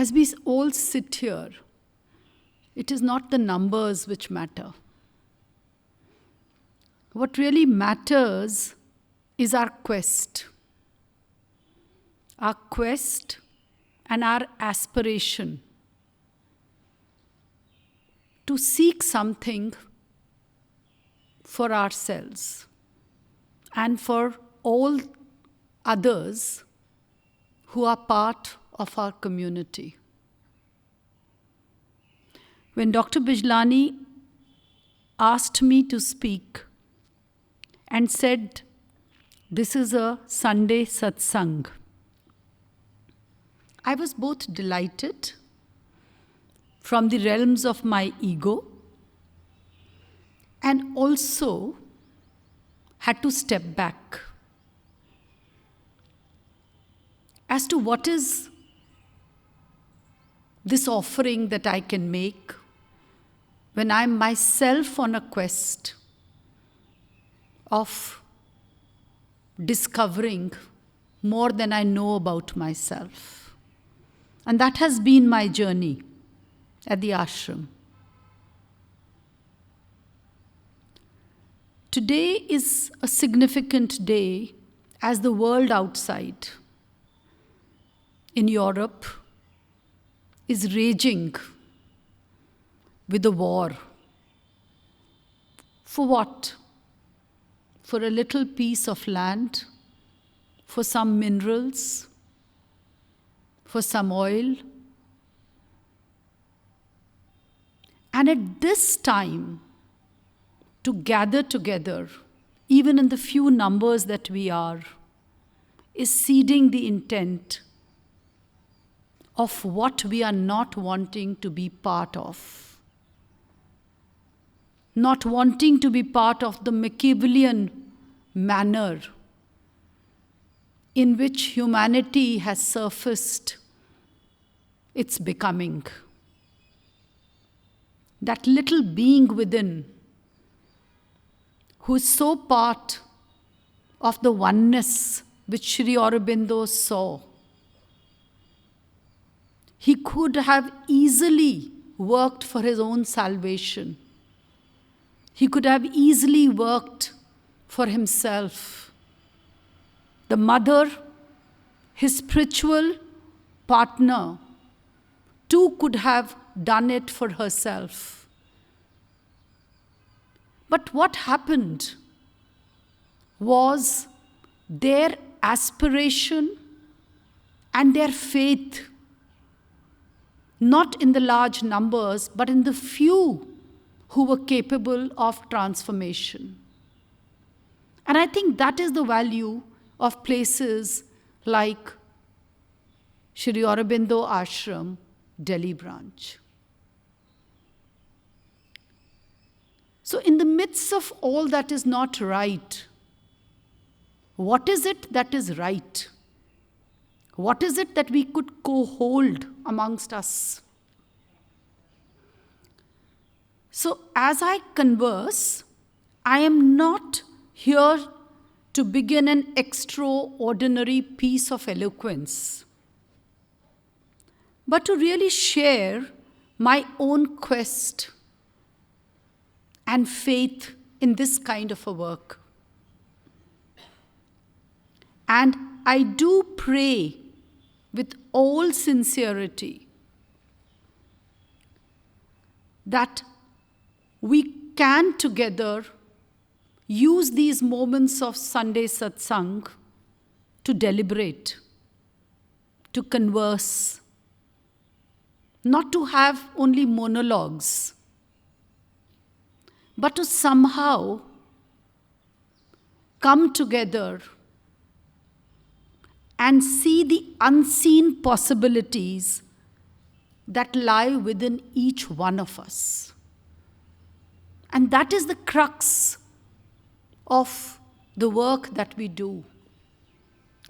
As we all sit here, it is not the numbers which matter. What really matters is our quest. Our quest and our aspiration to seek something for ourselves and for all others who are part of our community. When Dr. Bijlani asked me to speak and said, "This is a Sunday satsang," I was both delighted from the realms of my ego and also had to step back as to what is this offering that I can make when I'm myself on a quest of discovering more than I know about myself. And that has been my journey at the ashram. Today is a significant day as the world outside in Europe is raging with a war. For what? For a little piece of land, for some minerals, for some oil. And at this time, to gather together, even in the few numbers that we are, is seeding the intent of what we are not wanting to be part of. Not wanting to be part of the Machiavellian manner in which humanity has surfaced its becoming. That little being within who is so part of the oneness which Sri Aurobindo saw. He could have easily worked for his own salvation. He could have easily worked for himself. The mother, his spiritual partner, too could have done it for herself. But what happened was their aspiration and their faith, not in the large numbers, but in the few who were capable of transformation. And I think that is the value of places like Sri Aurobindo Ashram, Delhi branch. So in the midst of all that is not right, what is it that is right? What is it that we could co-hold amongst us? So as I converse, I am not here to begin an extraordinary piece of eloquence, but to really share my own quest and faith in this kind of a work. And I do pray with all sincerity that we can together use these moments of Sunday satsang to deliberate, to converse, not to have only monologues, but to somehow come together and see the unseen possibilities that lie within each one of us. And that is the crux of the work that we do.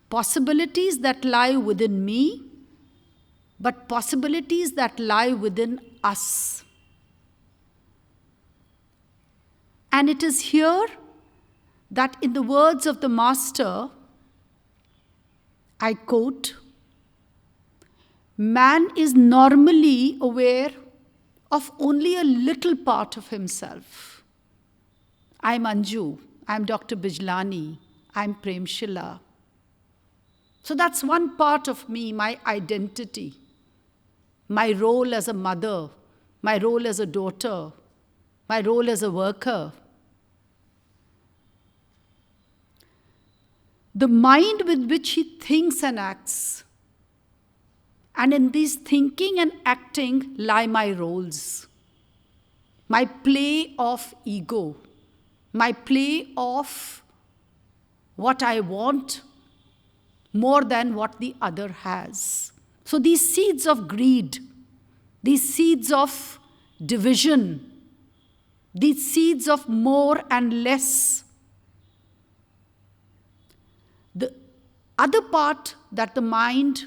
Possibilities that lie within me, but possibilities that lie within us. And it is here that in the words of the Master, I quote, man is normally aware of only a little part of himself. I'm Anju, I'm Dr. Bijlani, I'm Premshila. So that's one part of me, my identity, my role as a mother, my role as a daughter, my role as a worker. The mind with which he thinks and acts. And in this thinking and acting lie my roles, my play of ego, my play of what I want more than what the other has. So these seeds of greed, these seeds of division, these seeds of more and less. The other part that the mind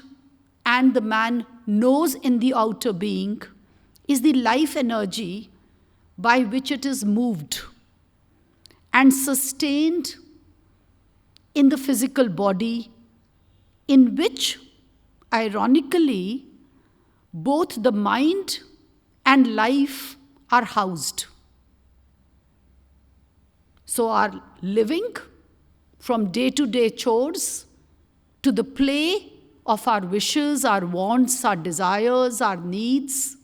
and the man knows in the outer being is the life energy by which it is moved and sustained in the physical body, in which, ironically, both the mind and life are housed. So our living, from day-to-day chores to the play of our wishes, our wants, our desires, our needs,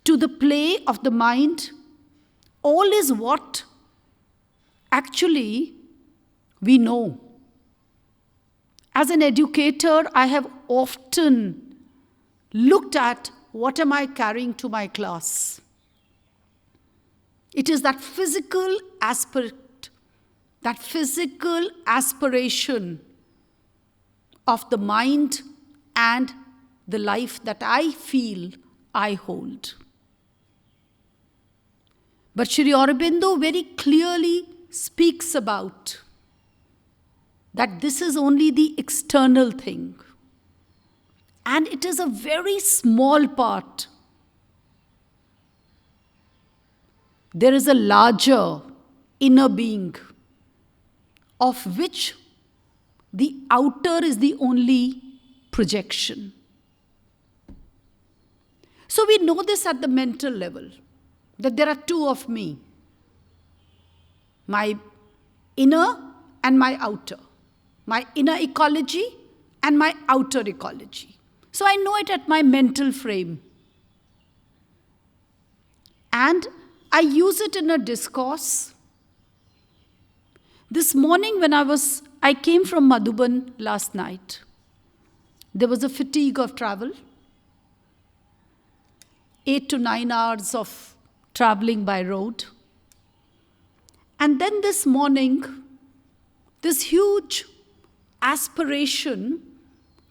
to the play of the mind, all is what actually we know. As an educator, I have often looked at what am I carrying to my class. It is that physical aspect, that physical aspiration of the mind and the life that I feel I hold. But Sri Aurobindo very clearly speaks about that this is only the external thing. And it is a very small part. There is a larger inner being of which the outer is the only projection. So we know this at the mental level, that there are two of me, my inner and my outer, my inner ecology and my outer ecology. So I know it at my mental frame. And I use it in a discourse. This morning when I came from Madhuban last night, there was a fatigue of travel, 8 to 9 hours of traveling by road. And then this morning, this huge aspiration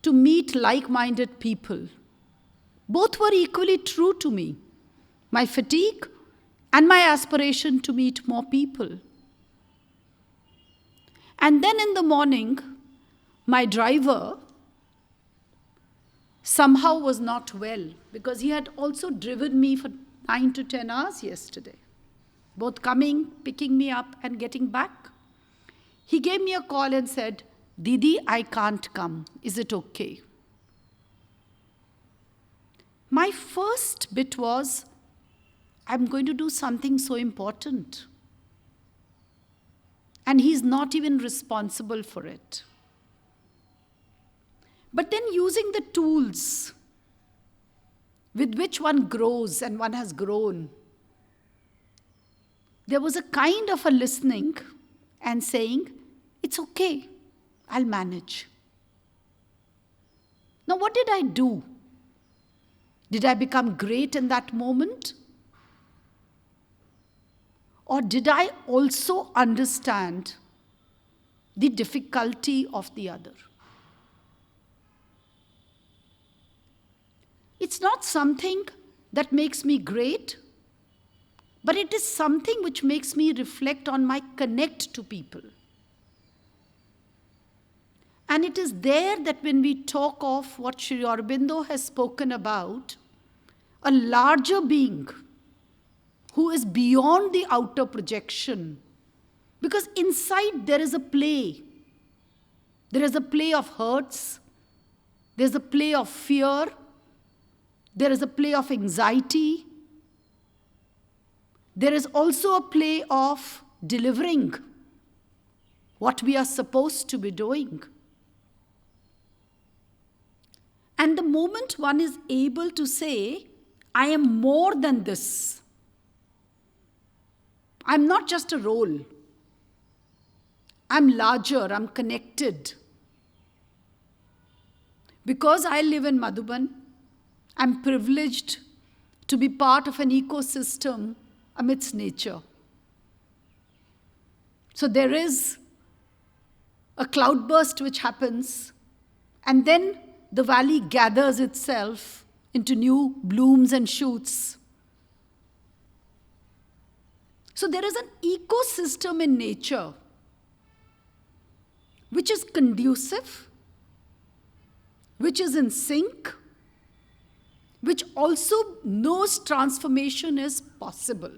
to meet like-minded people. Both were equally true to me. My fatigue and my aspiration to meet more people. And then in the morning, my driver somehow was not well because he had also driven me for 9 to 10 hours yesterday, both coming, picking me up and getting back. He gave me a call and said, "Didi, I can't come. Is it okay?" My first bit was, I'm going to do something so important. And he's not even responsible for it. But then using the tools with which one grows and one has grown, there was a kind of a listening and saying, it's okay, I'll manage. Now, what did I do? Did I become great in that moment? Or did I also understand the difficulty of the other? It's not something that makes me great, but it is something which makes me reflect on my connect to people. And it is there that when we talk of what Sri Aurobindo has spoken about, a larger being who is beyond the outer projection. Because inside there is a play. There is a play of hurts. There's a play of fear. There is a play of anxiety. There is also a play of delivering what we are supposed to be doing. And the moment one is able to say, I am more than this. I'm not just a role. I'm larger, I'm connected. Because I live in Madhuban, I'm privileged to be part of an ecosystem amidst nature. So there is a cloudburst which happens, and then the valley gathers itself into new blooms and shoots. So there is an ecosystem in nature which is conducive, which is in sync, which also knows transformation is possible.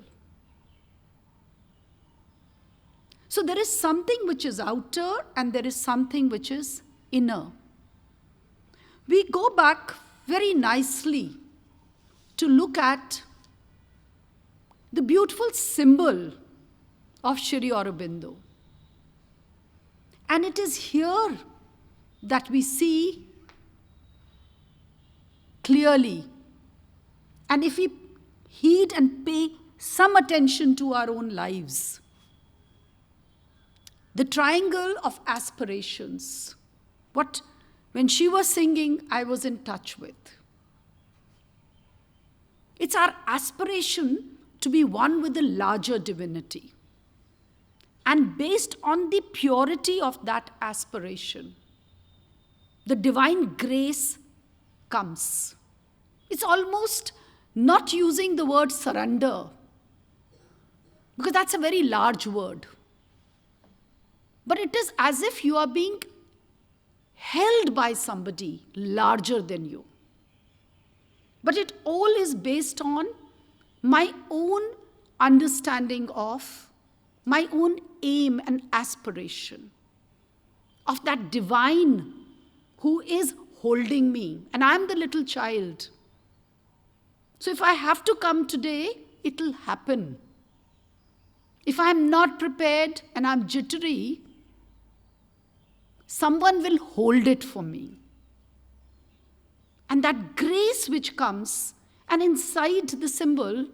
So there is something which is outer and there is something which is inner. We go back very nicely to look at the beautiful symbol of Shri Aurobindo. And it is here that we see clearly. And if we heed and pay some attention to our own lives, the Triangle of Aspirations, when she was singing, I was in touch with. It's our aspiration to be one with the larger divinity. And based on the purity of that aspiration, the divine grace comes. It's almost not using the word surrender, because that's a very large word. But it is as if you are being held by somebody larger than you. But it all is based on my own understanding of my own aim and aspiration of that divine who is holding me. And I'm the little child. So if I have to come today, it'll happen. If I'm not prepared and I'm jittery, someone will hold it for me. And that grace which comes, and inside the symbol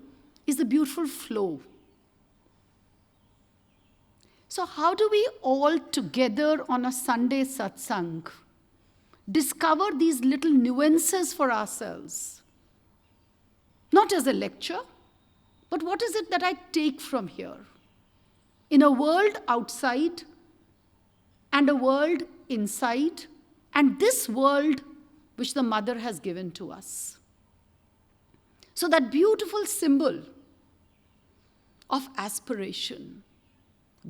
is a beautiful flow. So how do we all together on a Sunday satsang discover these little nuances for ourselves? Not as a lecture, but what is it that I take from here? In a world outside and a world inside, and this world which the Mother has given to us. So that beautiful symbol of aspiration,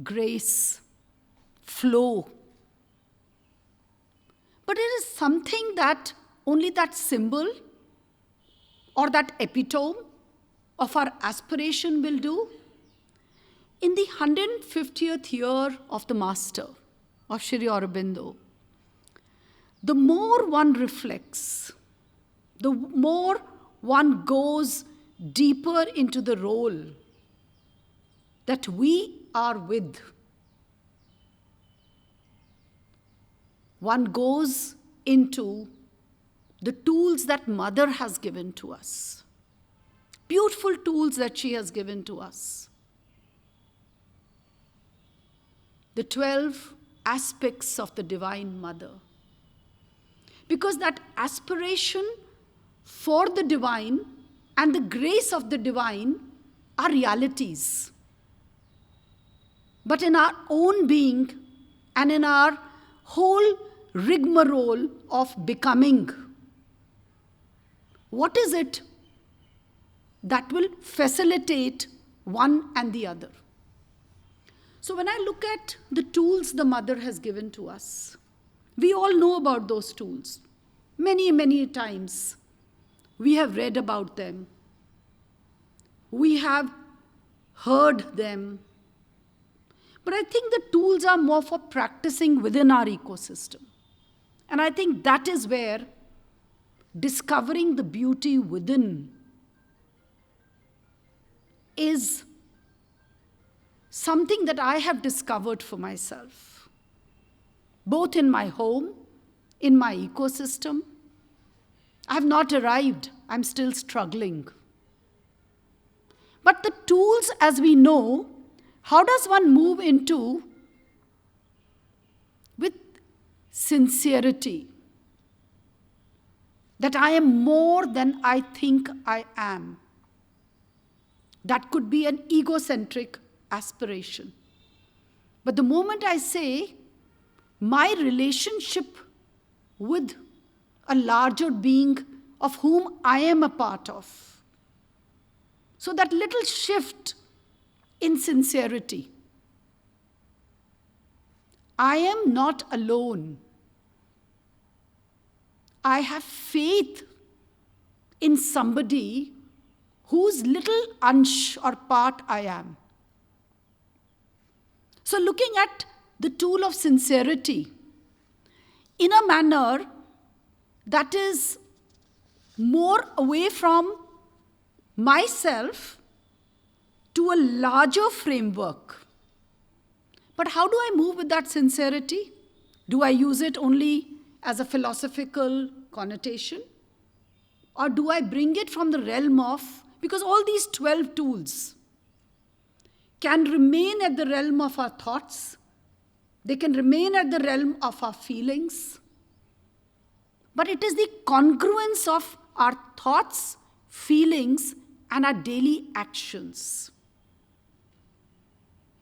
grace, flow. But it is something that only that symbol or that epitome of our aspiration will do. In the 150th year of the Master, of Shri Aurobindo, the more one reflects, the more one goes deeper into the role that we are with. One goes into the tools that Mother has given to us. Beautiful tools that she has given to us. The 12 aspects of the Divine Mother. Because that aspiration for the divine and the grace of the divine are realities. But in our own being and in our whole rigmarole of becoming, what is it that will facilitate one and the other? So when I look at the tools the Mother has given to us, we all know about those tools. Many, many times we have read about them. We have heard them. But I think the tools are more for practicing within our ecosystem. And I think that is where discovering the beauty within is something that I have discovered for myself, both in my home, in my ecosystem. I have not arrived, I'm still struggling. But the tools, as we know, how does one move into with sincerity? That I am more than I think I am. That could be an egocentric aspiration. But the moment I say, my relationship with a larger being of whom I am a part of. So that little shift in sincerity. I am not alone. I have faith in somebody whose little ansh or part I am. So looking at the tool of sincerity in a manner that is more away from myself to a larger framework. But how do I move with that sincerity? Do I use it only as a philosophical connotation? Or do I bring it from the realm of, because all these 12 tools can remain at the realm of our thoughts, they can remain at the realm of our feelings, but it is the congruence of our thoughts, feelings, and our daily actions.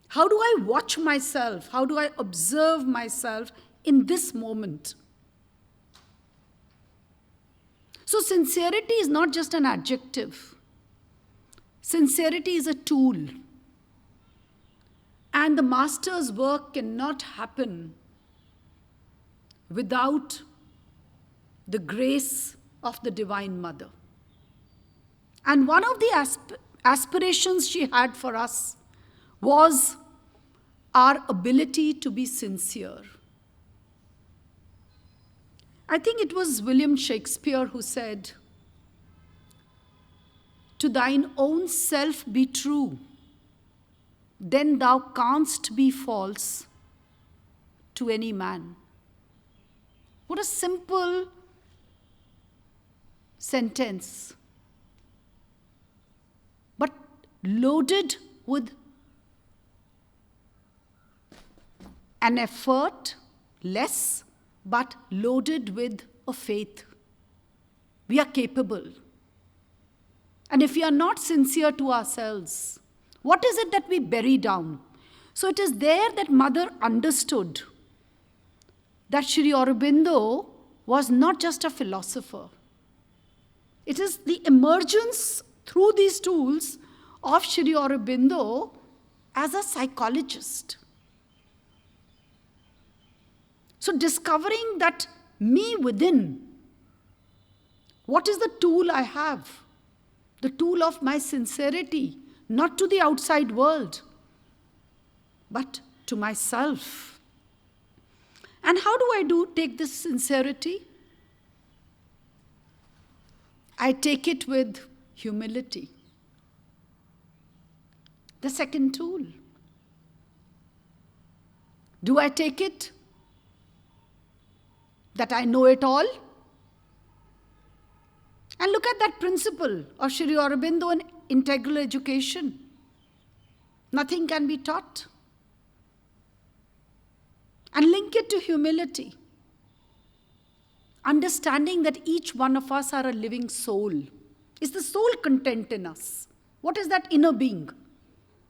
How do I watch myself? How do I observe myself in this moment? So sincerity is not just an adjective. Sincerity is a tool. And the master's work cannot happen without the grace of the Divine Mother. And one of the aspirations she had for us was our ability to be sincere. I think it was William Shakespeare who said, "To thine own self be true, then thou canst be false to any man." What a simple sentence, but loaded with an effort, less, but loaded with a faith. We are capable. And if we are not sincere to ourselves, what is it that we bury down? So it is there that Mother understood that Sri Aurobindo was not just a philosopher. It is the emergence through these tools of Sri Aurobindo as a psychologist. So discovering that me within, what is the tool I have? The tool of my sincerity, not to the outside world, but to myself. And how do I take this sincerity? I take it with humility. The second tool. Do I take it that I know it all? And look at that principle of Sri Aurobindo in integral education. Nothing can be taught. And link it to humility. Understanding that each one of us are a living soul. Is the soul content in us? What is that inner being?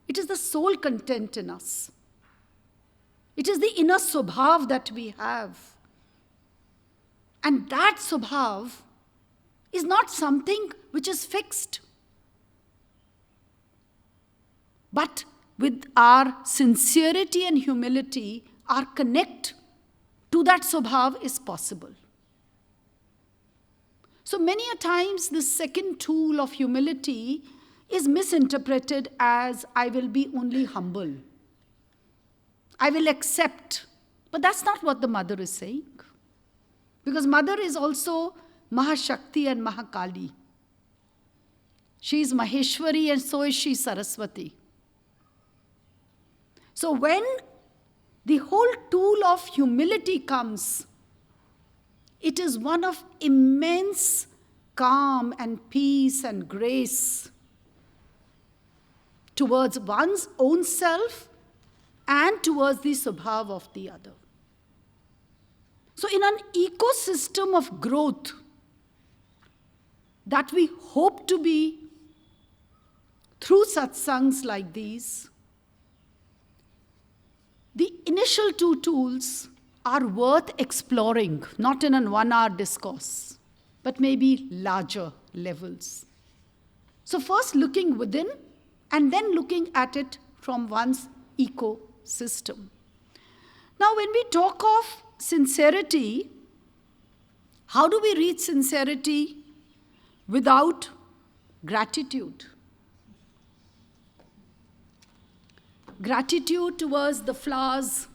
It is the soul content in us. It is the inner subhav that we have. And that subhav is not something which is fixed. But with our sincerity and humility, our connect to that subhav is possible. So many a times the second tool of humility is misinterpreted as I will be only humble. I will accept. But that's not what the mother is saying. Because mother is also Mahashakti and Mahakali. She is Maheshwari and so is she Saraswati. So when the whole tool of humility comes, it is one of immense calm and peace and grace towards one's own self and towards the subhav of the other. So in an ecosystem of growth that we hope to be through satsangs like these, the initial two tools are worth exploring, not in a 1 hour discourse, but maybe larger levels. So first looking within and then looking at it from one's ecosystem. Now when we talk of sincerity, how do we reach sincerity without gratitude? Gratitude towards the flowers.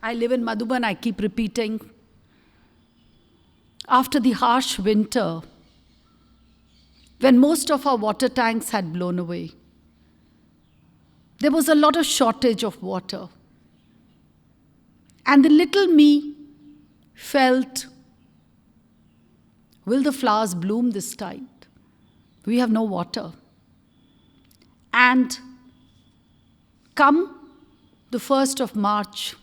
I live in Madhuban, I keep repeating. After the harsh winter, when most of our water tanks had blown away, there was a lot of shortage of water. And the little me felt, will the flowers bloom this time? We have no water. And come the 1st of March,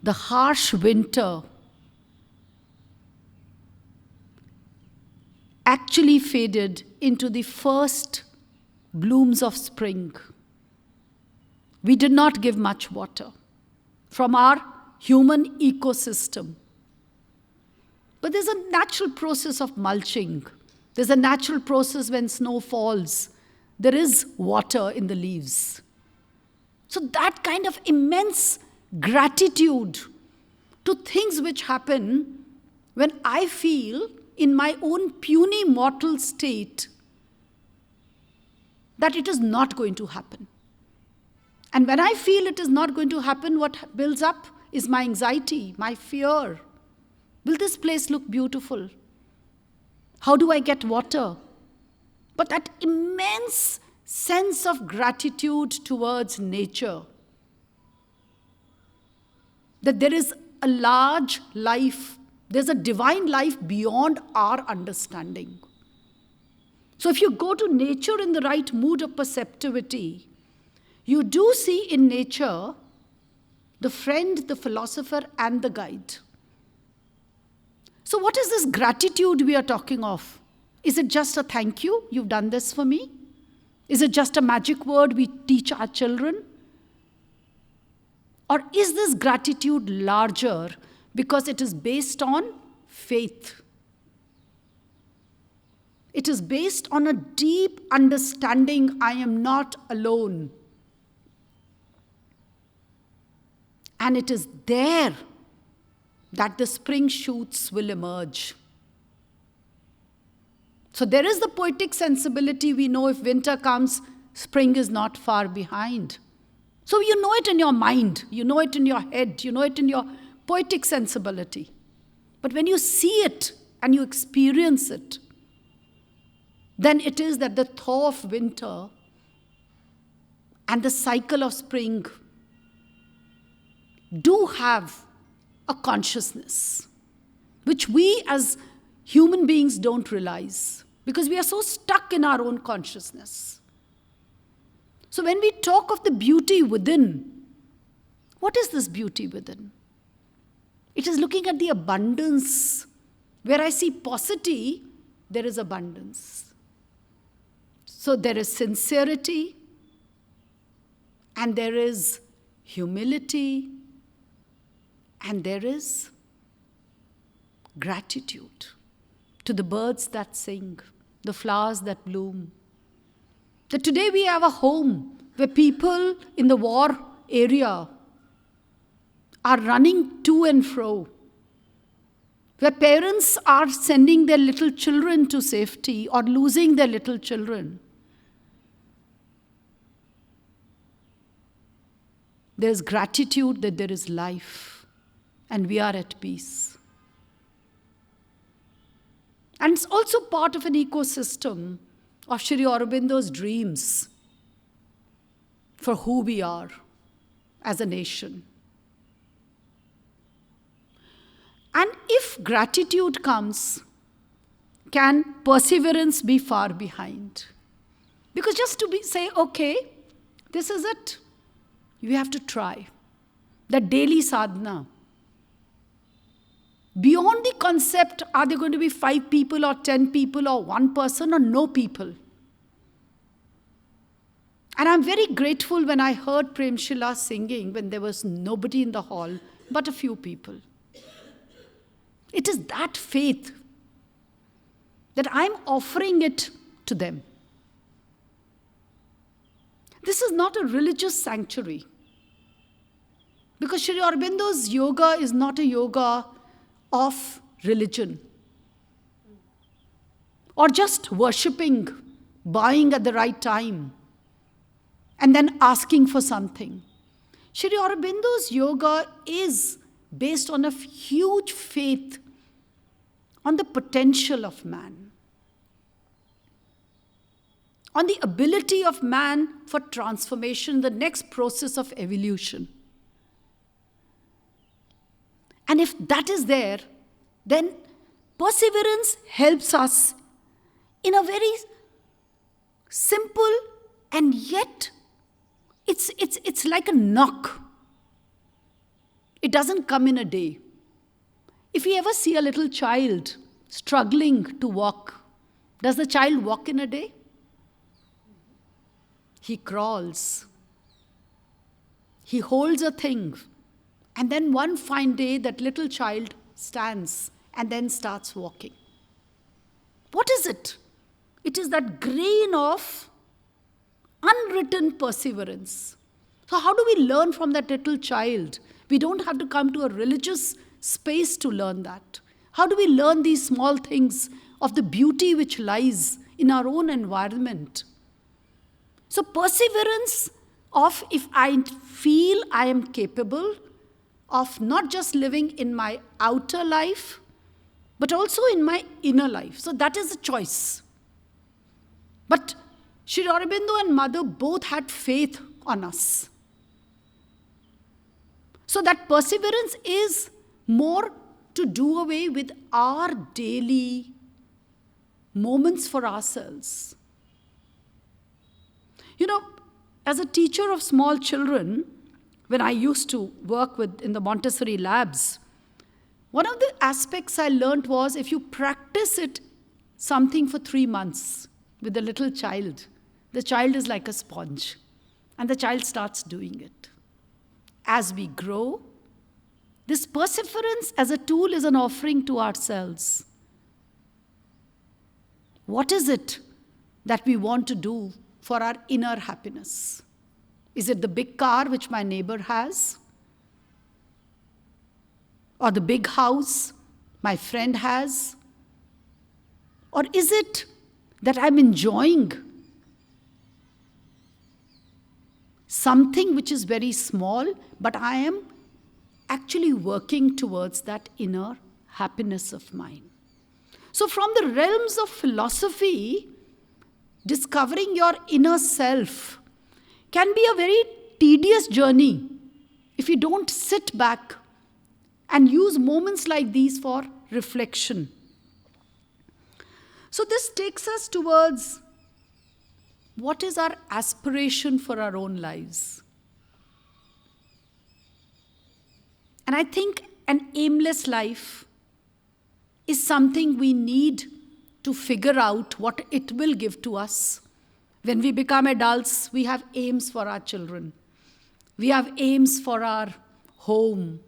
the harsh winter actually faded into the first blooms of spring. We did not give much water from our human ecosystem. But there's a natural process of mulching. There's a natural process when snow falls. There is water in the leaves. So that kind of immense gratitude to things which happen when I feel in my own puny mortal state that it is not going to happen. And when I feel it is not going to happen, what builds up is my anxiety, my fear. Will this place look beautiful? How do I get water? But that immense sense of gratitude towards nature, that there is a large life, there's a divine life beyond our understanding. So if you go to nature in the right mood of perceptivity, you do see in nature the friend, the philosopher, and the guide. So what is this gratitude we are talking of? Is it just a thank you? You've done this for me? Is it just a magic word we teach our children? Or is this gratitude larger because it is based on faith? It is based on a deep understanding I am not alone. And it is there that the spring shoots will emerge. So there is the poetic sensibility. We know if winter comes, spring is not far behind. So you know it in your mind, you know it in your head, you know it in your poetic sensibility. But when you see it and you experience it, then it is that the thaw of winter and the cycle of spring do have a consciousness, which we as human beings don't realize, because we are so stuck in our own consciousness. So when we talk of the beauty within, what is this beauty within? It is looking at the abundance. Where I see paucity, there is abundance. So there is sincerity, and there is humility, and there is gratitude to the birds that sing, the flowers that bloom. That today we have a home where people in the war area are running to and fro, where parents are sending their little children to safety or losing their little children. There is gratitude that there is life and we are at peace. And it's also part of an ecosystem of Sri Aurobindo's dreams for who we are as a nation. And if gratitude comes, can perseverance be far behind? Because just to say, okay, this is it, you have to try. The daily sadhana. Beyond the concept, are there going to be 5 people or 10 people or 1 person or no people? And I'm very grateful when I heard Premshila singing when there was nobody in the hall but a few people. It is that faith that I'm offering it to them. This is not a religious sanctuary. Because Sri Aurobindo's yoga is not a yoga of religion. Or just worshipping, bowing at the right time, and then asking for something. Sri Aurobindo's yoga is based on a huge faith on the potential of man, on the ability of man for transformation, the next process of evolution. And if that is there, then perseverance helps us in a very simple and yet it's like a knock. It doesn't come in a day. If you ever see a little child struggling to walk, does the child walk in a day? He crawls. He holds a thing. And then one fine day, that little child stands and then starts walking. What is it? It is that grain of unwritten perseverance. So how do we learn from that little child? We don't have to come to a religious space to learn that. How do we learn these small things of the beauty which lies in our own environment? So perseverance of if I feel I am capable of not just living in my outer life, but also in my inner life. So that is a choice. But Sri Aurobindo and Mother both had faith on us. So that perseverance is more to do away with our daily moments for ourselves. You know, as a teacher of small children, when I used to work in the Montessori labs, one of the aspects I learned was if you practice something for 3 months with a little child, the child is like a sponge and the child starts doing it. As we grow, this perseverance as a tool is an offering to ourselves. What is it that we want to do for our inner happiness? Is it the big car which my neighbor has? Or the big house my friend has? Or is it that I'm enjoying something which is very small, but I am actually working towards that inner happiness of mine? So from the realms of philosophy, discovering your inner self can be a very tedious journey if you don't sit back and use moments like these for reflection. So this takes us towards what is our aspiration for our own lives. And I think an aimless life is something we need to figure out what it will give to us. When we become adults, we have aims for our children. We have aims for our home.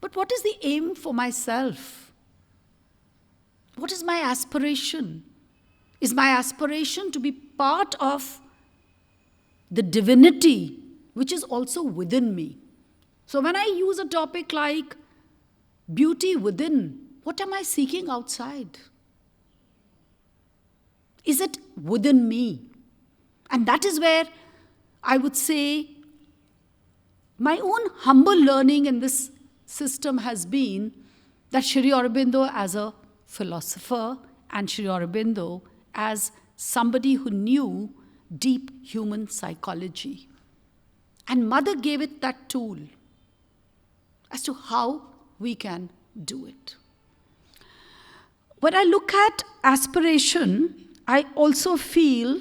But what is the aim for myself? What is my aspiration? Is my aspiration to be part of the divinity which is also within me? So when I use a topic like beauty within, what am I seeking outside? Is it within me? And that is where I would say my own humble learning in this system has been that Sri Aurobindo as a philosopher and Sri Aurobindo as somebody who knew deep human psychology. And Mother gave it that tool as to how we can do it. When I look at aspiration, I also feel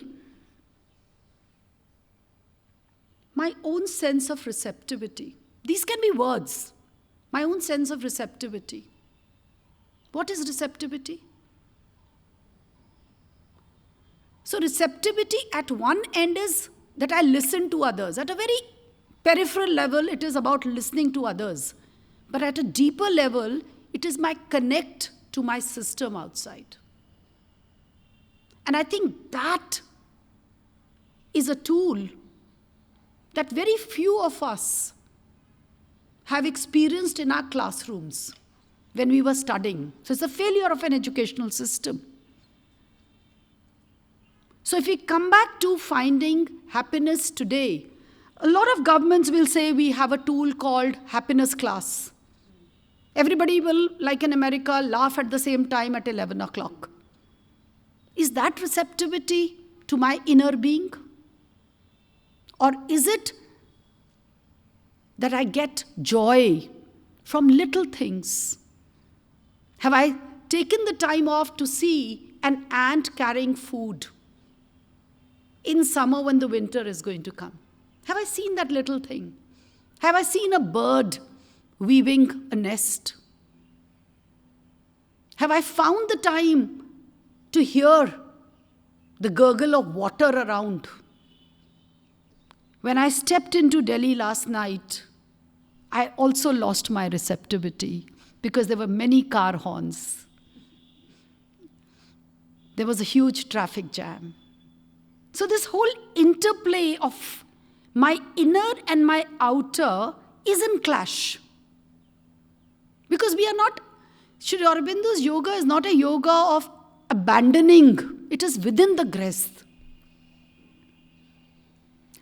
my own sense of receptivity. These can be words. My own sense of receptivity. What is receptivity? So receptivity at one end is that I listen to others. At a very peripheral level, it is about listening to others. But at a deeper level, it is my connect to my system outside. And I think that is a tool that very few of us have experienced in our classrooms when we were studying. So it's a failure of an educational system. So if we come back to finding happiness today, a lot of governments will say we have a tool called happiness class. Everybody will, like in America, laugh at the same time at 11 o'clock. Is that receptivity to my inner being? Or is it that I get joy from little things? Have I taken the time off to see an ant carrying food in summer when the winter is going to come? Have I seen that little thing? Have I seen a bird weaving a nest? Have I found the time to hear the gurgle of water around? When I stepped into Delhi last night, I also lost my receptivity because there were many car horns. There was a huge traffic jam. So this whole interplay of my inner and my outer is in clash. Because we are not, Sri Aurobindo's yoga is not a yoga of abandoning. It is within the growth.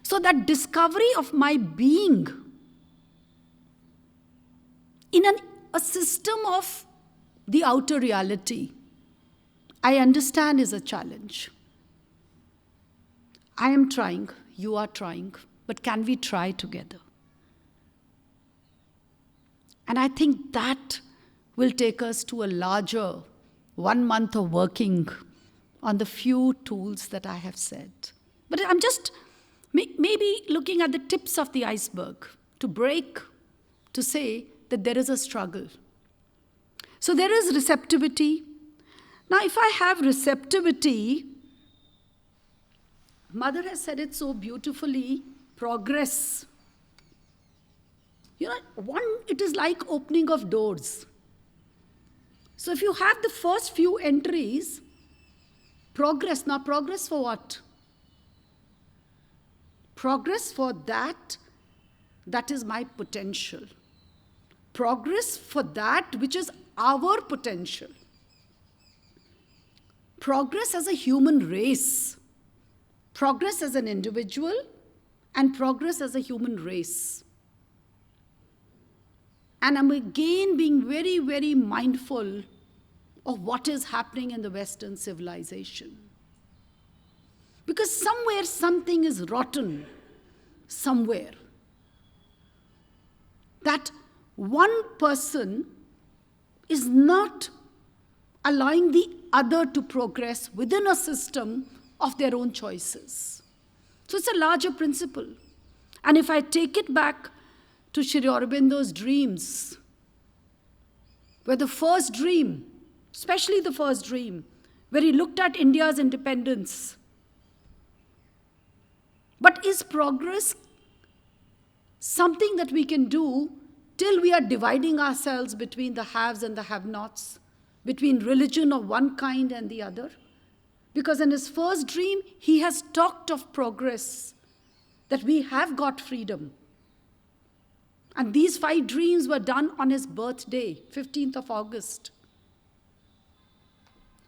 So that discovery of my being in a system of the outer reality, I understand is a challenge. I am trying, you are trying, but can we try together? And I think that will take us to a larger 1 month of working on the few tools that I have said. But I'm just maybe looking at the tips of the iceberg to break, to say that there is a struggle. So there is receptivity. Now, if I have receptivity, Mother has said it so beautifully, progress. You know, it is like opening of doors. So if you have the first few entries, progress. Now, progress for what? Progress for that is my potential. Progress for that which is our potential. Progress as a human race. Progress as an individual and progress as a human race. And I'm again being very, very mindful of what is happening in the Western civilization. Because somewhere something is rotten, somewhere. That one person is not allowing the other to progress within a system of their own choices. So it's a larger principle. And if I take it back to Sri Aurobindo's dreams, where the first dream, especially the first dream, where he looked at India's independence. But is progress something that we can do till we are dividing ourselves between the haves and the have-nots, between religion of one kind and the other? Because in his first dream, he has talked of progress, that we have got freedom. And these 5 dreams were done on his birthday, 15th of August,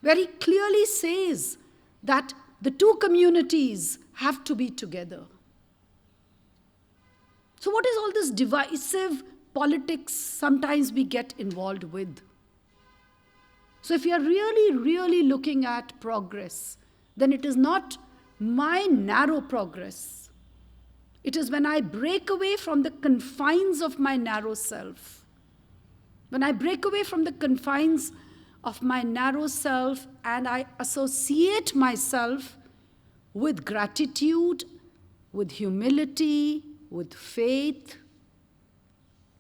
where he clearly says that the two communities have to be together. So what is all this divisive politics sometimes we get involved with? So if you are really, really looking at progress, then it is not my narrow progress. It is when I break away from the confines of my narrow self. When I break away from the confines of my narrow self and I associate myself with gratitude, with humility, with faith,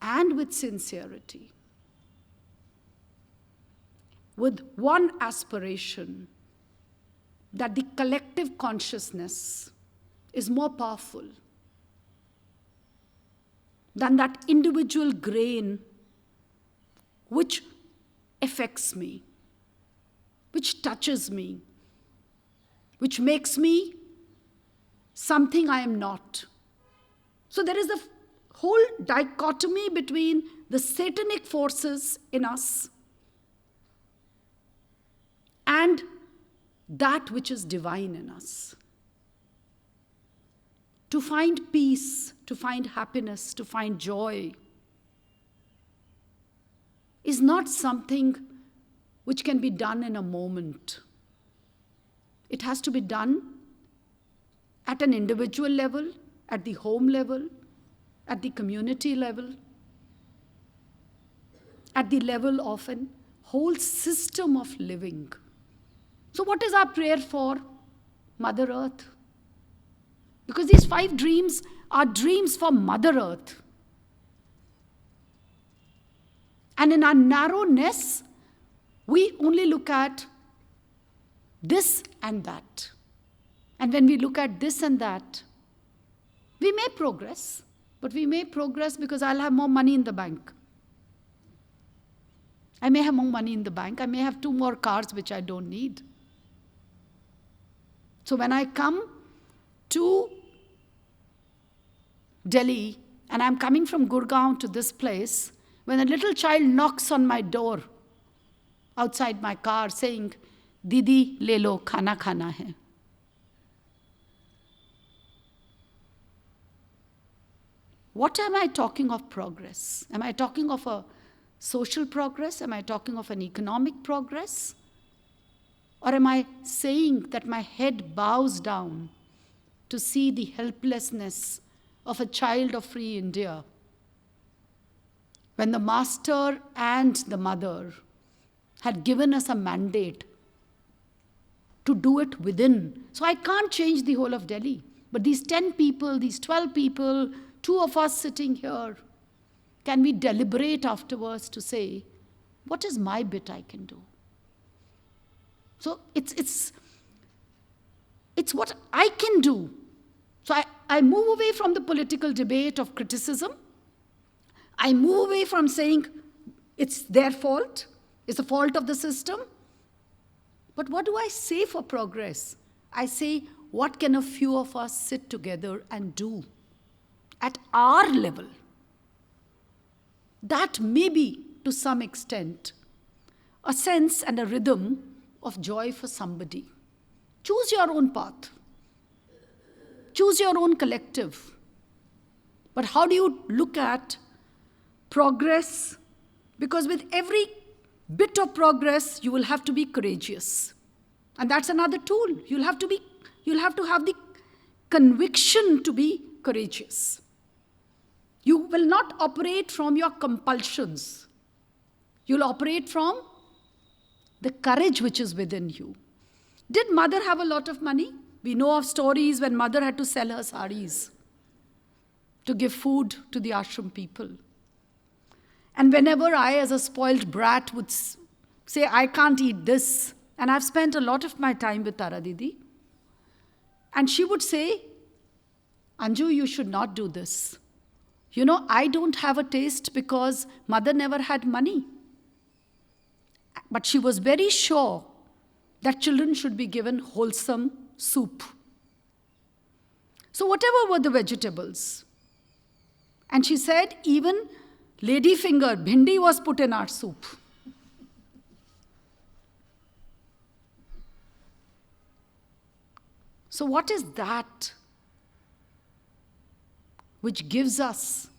and with sincerity. With one aspiration, that the collective consciousness is more powerful than that individual grain which affects me, which touches me, which makes me something I am not. So there is a whole dichotomy between the satanic forces in us and that which is divine in us. To find peace, to find happiness, to find joy is not something which can be done in a moment. It has to be done at an individual level, at the home level, at the community level, at the level of a whole system of living. So what is our prayer for Mother Earth? Because these 5 dreams are dreams for Mother Earth. And in our narrowness, we only look at this and that. And when we look at this and that, we may progress, but we may progress because I'll have more money in the bank. I may have more money in the bank. I may have 2 more cars which I don't need. So when I come to Delhi and I'm coming from Gurgaon to this place, when a little child knocks on my door outside my car saying, "Didi, le lo, khana khana hai." What am I talking of progress? Am I talking of a social progress? Am I talking of an economic progress? Or am I saying that my head bows down to see the helplessness of a child of free India when the master and the mother had given us a mandate to do it within? So I can't change the whole of Delhi. But these 10 people, these 12 people, 2 of us sitting here, can we deliberate afterwards to say, what is my bit I can do? So it's what I can do. So I move away from the political debate of criticism. I move away from saying it's their fault, it's the fault of the system. But what do I say for progress? I say, what can a few of us sit together and do at our level? That may be, to some extent, a sense and a rhythm of joy for somebody. Choose your own path. Choose your own collective. But how do you look at progress? Because with every bit of progress, you will have to be courageous. And that's another tool. You'll have to have the conviction to be courageous. You will not operate from your compulsions. You'll operate from the courage which is within you. Did mother have a lot of money? We know of stories when mother had to sell her saris to give food to the ashram people. And whenever I, as a spoiled brat, would say, I can't eat this, and I've spent a lot of my time with Tara Didi, and she would say, Anju, you should not do this. You know, I don't have a taste because mother never had money. But she was very sure that children should be given wholesome soup. So whatever were the vegetables. And she said even lady finger, bhindi was put in our soup. So what is that which gives us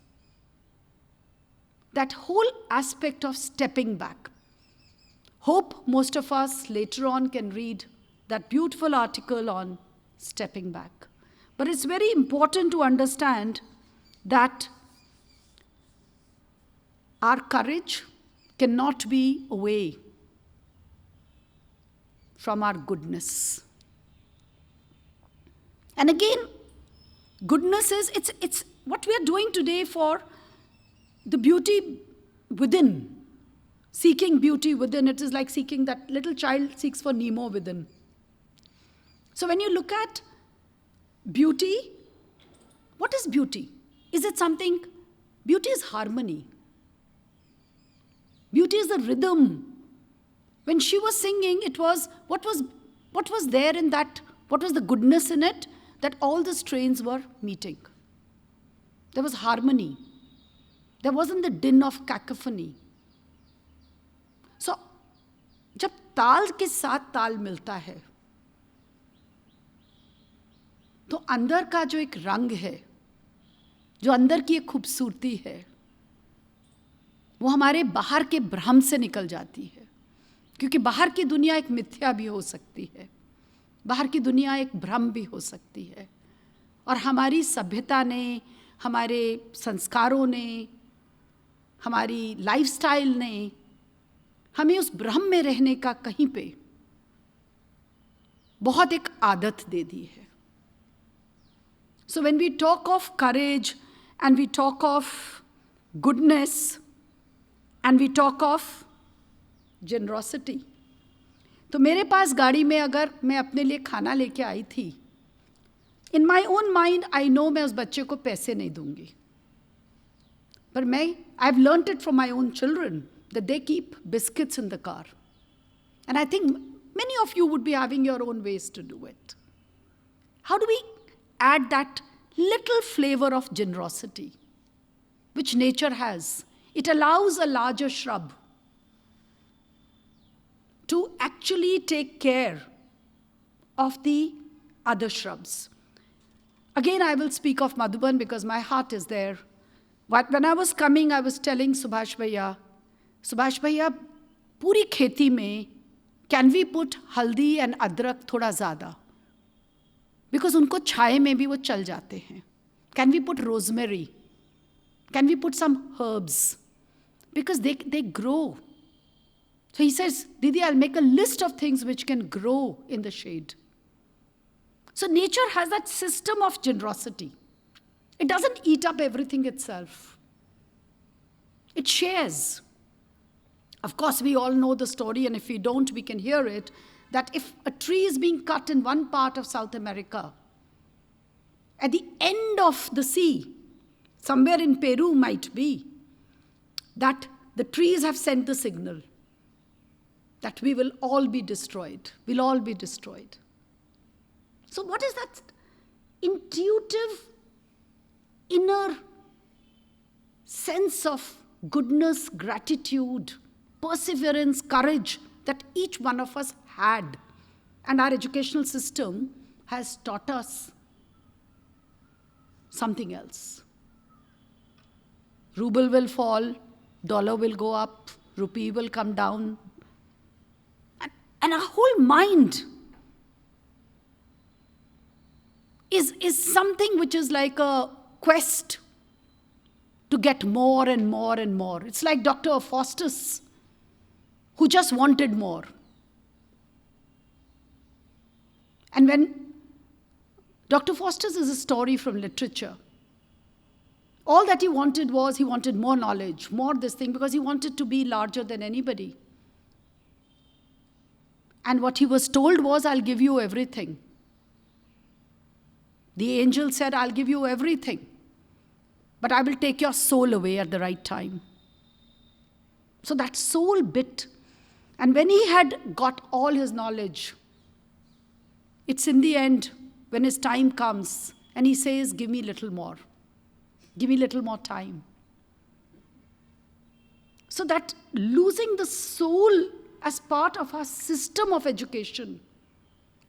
that whole aspect of stepping back? Hope most of us later on can read that beautiful article on stepping back. But it's very important to understand that our courage cannot be away from our goodness. And again, goodness is, it's what we are doing today for the beauty within. Seeking beauty within, it is like seeking, that little child seeks for Nemo within. So when you look at beauty, what is beauty? Is it something? Beauty is harmony. Beauty is the rhythm. When she was singing, it was, what was there in that, what was the goodness in it? That all the strains were meeting. There was harmony. There wasn't the din of cacophony. So, जब ताल के साथ ताल मिलता है, तो अंदर का जो एक रंग है, जो अंदर की एक खूबसूरती है, वो हमारे बाहर के भ्रम से निकल जाती है. क्योंकि बाहर की दुनिया एक मिथ्या भी हो सकती है, बाहर की दुनिया एक भ्रम भी हो सकती है. और हमारी सभ्यता ने, हमारे संस्कारों ने, हमारी लाइफस्टाइल ने हमें उस भ्रम में रहने का कहीं पे बहुत एक आदत दे दी है. So when we talk of courage and we talk of goodness and we talk of generosity, तो मेरे पास गाड़ी में अगर मैं अपने लिए खाना लेके आई थी, in my own mind I know मैं उस बच्चे को पैसे नहीं दूंगी. पर मैं, I've learnt it from my own children that they keep biscuits in the car. And I think many of you would be having your own ways to do it. How do we add that little flavor of generosity, which nature has? It allows a larger shrub to actually take care of the other shrubs. Again, I will speak of Madhuban because my heart is there. When I was coming, I was telling Subhash Bhaiya, पूरी खेती में, can we put हल्दी and अदरक थोड़ा ज़्यादा? Because उनको छाए में भी वो चल जाते हैं. Can we put rosemary? Can we put some herbs? Because they grow. So he says, Didi, I'll make a list of things which can grow in the shade. So nature has that system of generosity. It doesn't eat up everything itself. It shares. Of course, we all know the story, and if we don't, we can hear it, that if a tree is being cut in one part of South America, at the end of the sea, somewhere in Peru might be, that the trees have sent the signal that we will all be destroyed. We'll all be destroyed. So what is that intuitive, inner sense of goodness, gratitude, perseverance, courage that each one of us had? And our educational system has taught us something else. Ruble will fall, dollar will go up, rupee will come down. And our whole mind is something which is like a quest to get more and more and more. It's like Dr. Faustus, who just wanted more. And when Dr. Faustus is a story from literature, all that he wanted was, he wanted more knowledge, more this thing, because he wanted to be larger than anybody. And what he was told was, I'll give you everything. The angel said, I'll give you everything, but I will take your soul away at the right time. So that soul bit. And when he had got all his knowledge, it's in the end, when his time comes, and he says, give me little more. Give me little more time. So that losing the soul as part of our system of education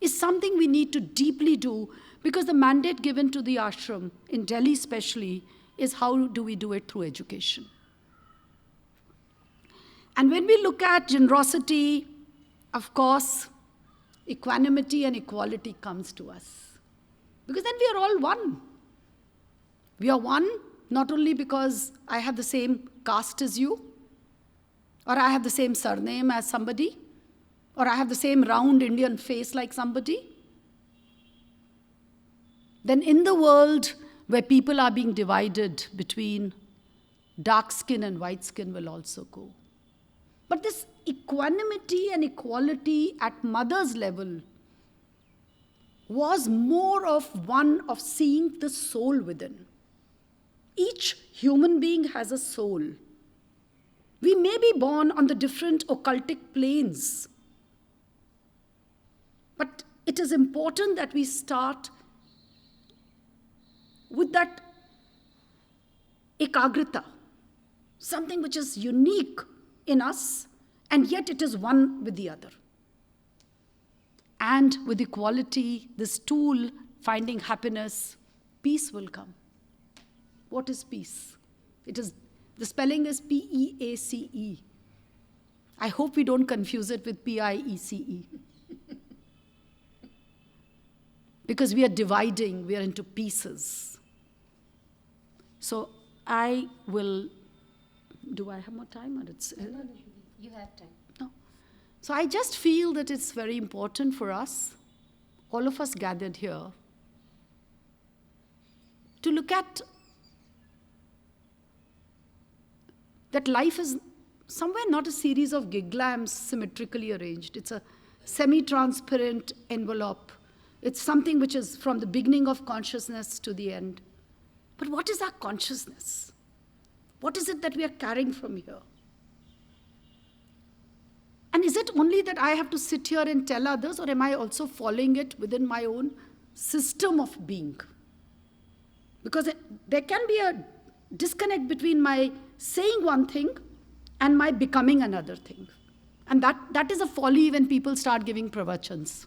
is something we need to deeply do, because the mandate given to the ashram, in Delhi especially, is how do we do it through education. And when we look at generosity, of course, equanimity and equality comes to us. Because then we are all one. We are one not only because I have the same caste as you, or I have the same surname as somebody, or I have the same round Indian face like somebody. Then in the world where people are being divided between dark skin and white skin will also go. But this equanimity and equality at mother's level was more of one of seeing the soul within. Each human being has a soul. We may be born on the different occultic planes, but it is important that we start with that ekagrita, something which is unique in us, and yet it is one with the other. And with equality, this tool, finding happiness, peace will come. What is peace? The spelling is P-E-A-C-E. I hope we don't confuse it with P-I-E-C-E. Because we are dividing, we are into pieces. So I will, do I have more time? Or it's, No, you have time. no. So I just feel that it's very important for us, all of us gathered here, to look at that life is somewhere not a series of gig lamps symmetrically arranged. It's a semi-transparent envelope. It's something which is from the beginning of consciousness to the end. But what is our consciousness? What is it that we are carrying from here? And is it only that I have to sit here and tell others, or am I also following it within my own system of being? Because there can be a disconnect between my saying one thing and my becoming another thing. And that is a folly when people start giving pravachans.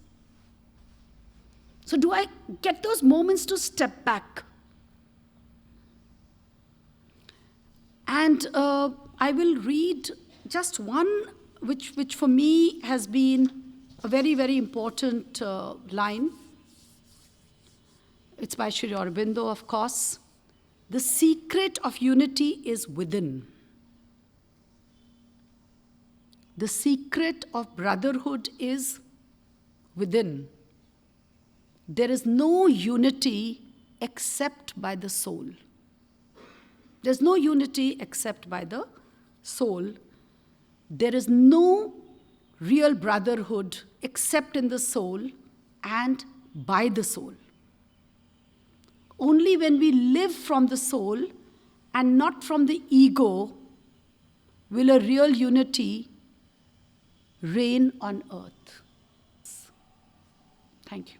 So do I get those moments to step back? And I will read just one which for me has been a very, very important line. It's by Sri Aurobindo, of course. The secret of unity is within. The secret of brotherhood is within. There is no unity except by the soul. There's no unity except by the soul. There is no real brotherhood except in the soul and by the soul. Only when we live from the soul and not from the ego will a real unity reign on earth. Thank you.